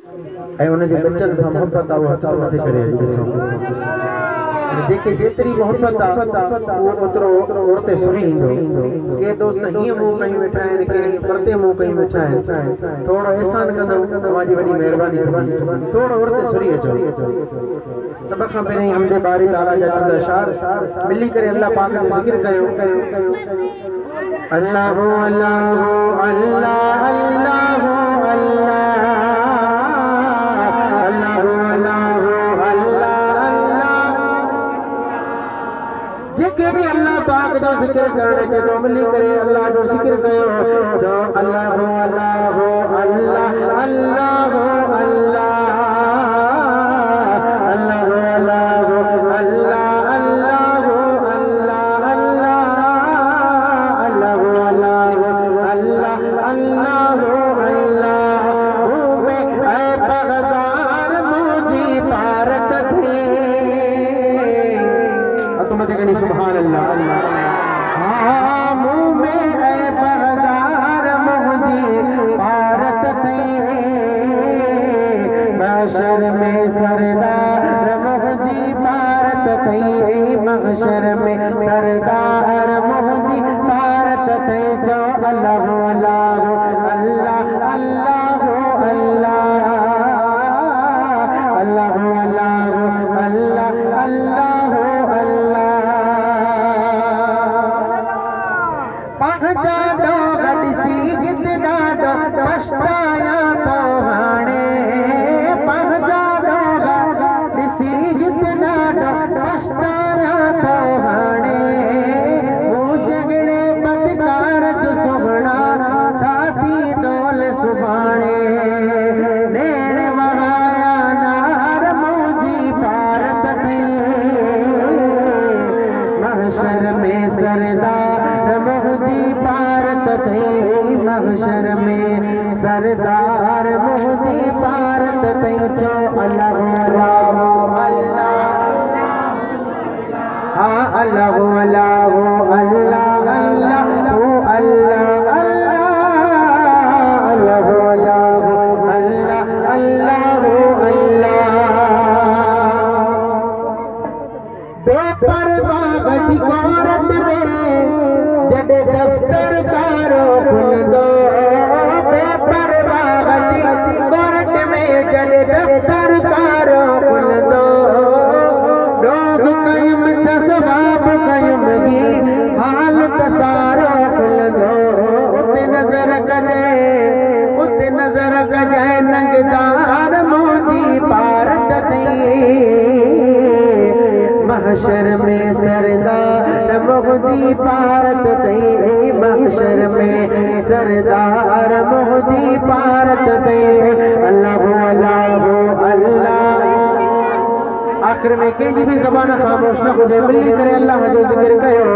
ऐं उन जे बचन सां मोहब्बत आहे, हथ मथे करे ॾिसो जेके जेतिरी मोहब्बत आहे उहो ओतिरो उते सुणी ईंदो। के दोस्त हीअं मुंहुं कयूं वेठा आहिनि, के परते मुंहुं कयूं वेठा आहिनि। थोरो एहसान कंदो तव्हांजी वॾी महिरबानी थींदी, थोरो उते सुरी अचो। सभ खां पहिरीं हमदे बारी ताला जा चंद अशार मिली करे अल्लाह पाक जो ज़िक्र कयो। अल्लाह अल्लाह अल्लाह अल्लाह जेके भी अल्लाह पाक जो ज़िक्र करने के तो मिली करे अल्लाह जो ज़िक्र कयो जो अल्लाह अल्लाह अल्लाह अल्लाह अल्लाह सुभान अल्लाह। हाँ मुँह में है बाजार मुझे भारत महशर में सरदार मुझे भारत महशर में सरदार मुझे भारत जो अल्लाह अल्लाह अल्लाह अल्लाह अल्लाह अल्लाह अल्लाह अल्लाह अल्लाह जाडो गडसी जितना डो पछताया तो हाणे पग जाडो गडसी जितना डो पछताया तो हाणे वो जगड़े बदकार जो सुगड़ा छाती दोल सुभाणे नेण वहाया नार मुझी भारत की महशर में सरदार मोदी भारत महशर में सरदार मोदी भारत जो अल्लाह अल्लाह हाँ अल्लाह अल्लाह अल्लाह अल्लाह अल्लाह अल्लाह अल्लाह बेपरवाह बची कोरट में जब दफ्तर कारो खुल दो बेपरवाह बची कोरट में जब दफ्तर कारो खुल दो लोग कयुम सवाब कयुम की हालत सारो खुल दो उते नजर कजे नंगदार मोदी भारत महशर में सरदार मोदी भारत महशर में सरदार मोदी भारत अल्लाह अल्लाह अल्लाह। आखिर में कंहिंजी भी ज़बान खामोश न हुजे मिली करे अल्लाह जो ज़िक्र कयो